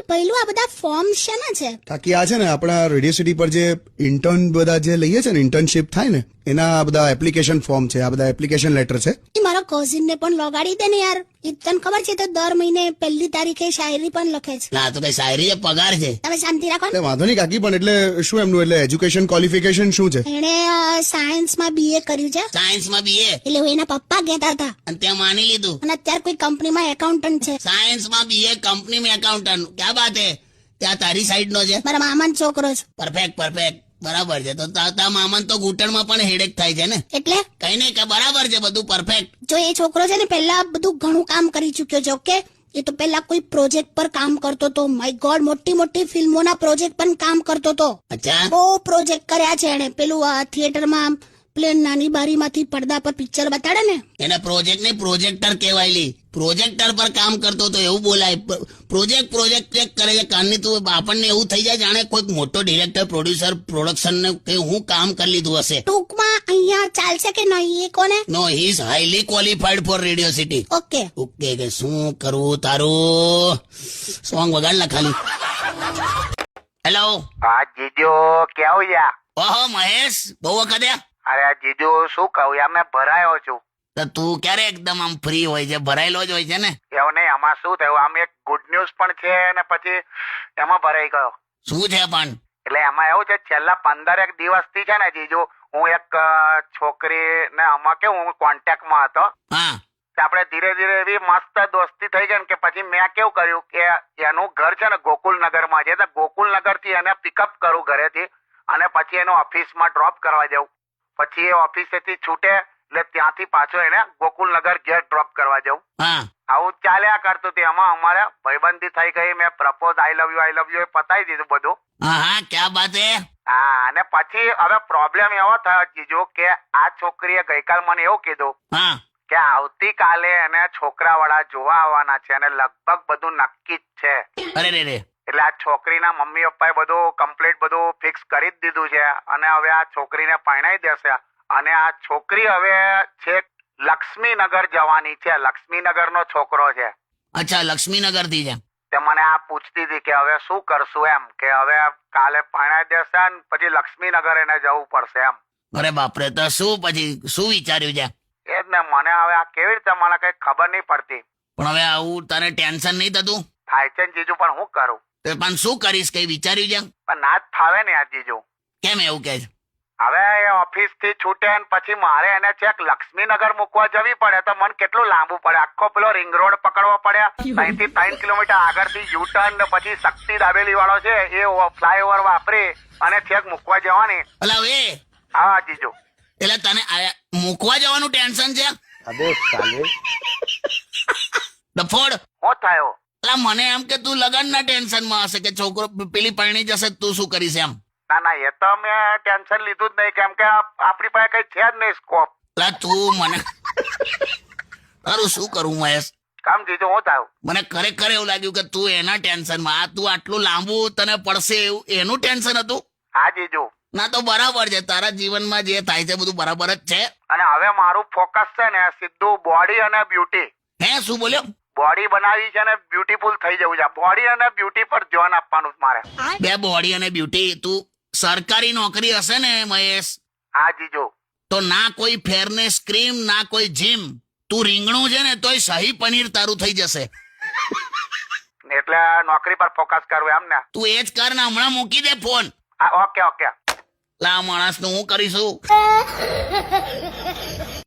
પહેલું આ બધા ફોર્મ શેના છે? કાકી આ છે ને આપણા રેડિયો સિટી પર જે ઇન્ટર્ન બધા જે લઈએ છે ને, ઇન્ટર્નશીપ થાય ને, એના આ બધા એપ્લિકેશન ફોર્મ છે, આ બધા એપ્લિકેશન લેટર છે. એ મારા કઝિન ને પણ લગાડી દે ને યાર. એ તને ખબર છે તો દર મહિને 1 તારીખે શાયરી પણ લખે છે. ના તો કઈ શાયરી છે, પગાર છે. તમે શાંતિ રાખો ને. એટલે વાંધો નહીં કાકી, પણ એટલે શું એમનું એટલે એજ્યુકેશન ક્વોલિફિકેશન શું છે? એણે સાયન્સમાં BA કર્યું છે. સાયન્સમાં BA એટલે હું એના પપ્પા કહેતા હતા અને ત્યાં માની લીધું. અને અત્યારે કોઈ કંપનીમાં એકાઉન્ટન્ટ છે. સાયન્સમાં BA, કંપનીમાં એકાઉન્ટન્ટ. ક્યાં બાત હે? ત્યાં તારી સાઈડ નો છે. મારા મામાનો છોકરો છે. પરફેક્ટ પરફેક્ટ, બરાબર છે. તો તારા મામાને તો ઘૂંટણમાં પણ હેડેક થાય છે ને? એટલે કઈ નહીં, કે બરાબર છે, બધું પરફેક્ટ. જો એ છોકરો છે ને પહેલા બધું ઘણું કામ કરી ચુક્યો છે. ઓકે, એ તો પહેલા કોઈ પ્રોજેક્ટ પર કામ કરતો હતો. માય ગોડ, મોટી મોટી ફિલ્મોના પ્રોજેક્ટ પણ કામ કરતો હતો. અચ્છા, બહુ પ્રોજેક્ટ કર્યા છે એને. પેલું થિયેટરમાં પ્લેન નાની બારીમાંથી પડદા પર પિક્ચર બતાડે ને, એને પ્રોજેક્ટ ને પ્રોજેક્ટર કહેવાયલી. પ્રોજેક્ટર પર કામ કરતો તો એવું બોલાય. પ્રોજેક્ટ ચેક કરે છે કાનની. તું આપણને એવું થઈ જાય જાણે કોઈક મોટો ડિરેક્ટર, પ્રોડ્યુસર, પ્રોડક્શન ને કે હું કામ કરી લીધું હશે. ટૂંકમાં અહીંયા ચાલશે કે નહીં એ કોને? No, he is highly qualified for radio city. Okay okay, કે શું કરવું તારું? સોંગ વગાડલા ખાલી. હેલો. હા જીજો, કેવું યા? ઓહો મહેશ, બહુ વખતે. અરે જીજો શું કહું યાર, મેં ભરાયો છું. તો તું ક્યારે એકદમ આમ ફ્રી હોય છે? ભરાયેલો જ હોય છે ને? એવું નહીં, આમાં શું થયું, આમ એક ગુડ ન્યૂઝ પણ છે ને પછી એમાં ભરાઈ ગયો. શું છે પણ? એટલે એમાં એવું છે, છેલ્લા 15 દિવસથી છે ને જીજો, હું એક છોકરીને આમાં કેવું, હું કોન્ટેક્ટમાં હતો. હા. આપણે ધીરે ધીરે એવી મસ્ત દોસ્તી થઈ ગઈ ને કે પછી મેં કેવું કર્યું કે એનું ઘર છે ને ગોકુલનગરમાં છે, તો ગોકુલનગર થી એને પિકઅપ કરું ઘરેથી અને પછી એનો ઓફિસમાં ડ્રોપ કરવા જાઉં. પછી એ ઓફિસેથી છૂટે એટલે ત્યાંથી પાછો એને ગોકુલનગર ઘેર ડ્રોપ કરવા જાઉં. હા. આવું ચાલ્યા કરતું હતું. એમાં અમારે ભાઈબંધી થઈ ગઈ. મેં પ્રપોઝ આઈ લવ યુ એ પતાવી દીધું બધું. હા હા, ક્યાં બાત હે? હા, અને પછી હવે પ્રોબ્લેમ એવો થયો જીજુ કે આ છોકરીએ ગઈકાલ મને એવું કીધું હા. કે આવતીકાલે એને છોકરાવાળા જોવા આવવાના છે અને લગભગ બધું નક્કી જ છે. અરે રે રે. એટલે આ છોકરીના મમ્મી પપ્પાએ બધું કમ્પ્લીટ બધું ફિક્સ કરી જ દીધું છે અને હવે આ છોકરીને પરણાઈ દેશે. અને આ છોકરી હવે છેક લક્ષ્મીનગર જવાની છે. લક્ષ્મીનગરનો છોકરો છે. અચ્છા, લક્ષ્મીનગર થી છે. તે મને આ પૂછતી હતી કે હવે શું કરશું, એમ કે હવે કાલે પરણાઈ દેશે ને પછી લક્ષ્મીનગર એને જવું પડશે એમ. અરે બાપરે, તો શું પછી શું વિચાર્યું છે? એ જ ને, મને હવે આ કેવી રીતે, મને કઈ ખબર નહીં પડતી. પણ હવે આવું તારે ટેન્શન નહીં થતું? થાય છે ને જીજુ, પણ હું કરું? તો પણ શું કરીશ, કઈ વિચાર્યું છે? પણ ના જ ફાવે ને આ જીજુ. કેમ એવું કે છે? હવે એ ઓફિસ થી છૂટે ને પછી મારે એને છેક લક્ષ્મીનગર મૂકવા જવી પડે તો મને કેટલું લાંબુ પડે. આખો પેલો રિંગ રોડ પકડવો પડે. 3 થી 3 કિલોમીટર આગળથી યુટર્ન ને પછી શક્તિ દાબેલી વાળો છે એ ફ્લાયઓવર વાપરી અને છેક મૂકવા જવાની. અલા હવે હા જીજુ. એટલે તને મૂકવા જવાનું ટેન્શન છે? અબે સાલે ડફોડ. હું થયો? અલા મને એમ કે તું લગનના ટેન્શનમાં હશે કે છોકરો પેલી પરણી જશે, તું શું કરીશ એમ? ના ના, એ તો મેં ટેન્શન લીધું જ નહીં, કેમ કે આપણી પાસે કઈ છે જ નહીં સ્કોપ. અલા તું મને તારું શું કરું મહેશ? કામ જીજુ, હું થયું? મને ખરેખર એવું લાગ્યું કે તું એના ટેન્શનમાં, આ તું આટલું લાંબુ તને પડશે એવું એનું ટેન્શન હતું? હા જીજુ. ના તો બરાબર છે, તારા જીવનમાં જે થાય છે બધું બરાબર જ છે. અને હવે મારું ફોકસ છે ને સીધું બોડી અને બ્યુટી. હે, શું બોલ્યો? બોડી બનાવી છે ને બ્યુટીફુલ થઈ જવું છે. બોડી અને બ્યુટી પર ધ્યાન આપવાનું છે મારે. બે બોડી અને બ્યુટી. તું સરકારી નોકરી હશે ને મહેશ? હા જીજુ. તો ના કોઈ ફેરનેસ ક્રીમ, ના કોઈ જીમ. તું રીંગણું છે ને તોય શાહી પનીર તારું થઈ જશે. એટલે નોકરી પર ફોકસ કરવું એમ ને? તું એ જ કર ને, હમણાં મૂકી દે ફોન. હા, ઓકે ઓકે. લા માણસ નું હું કરીશું?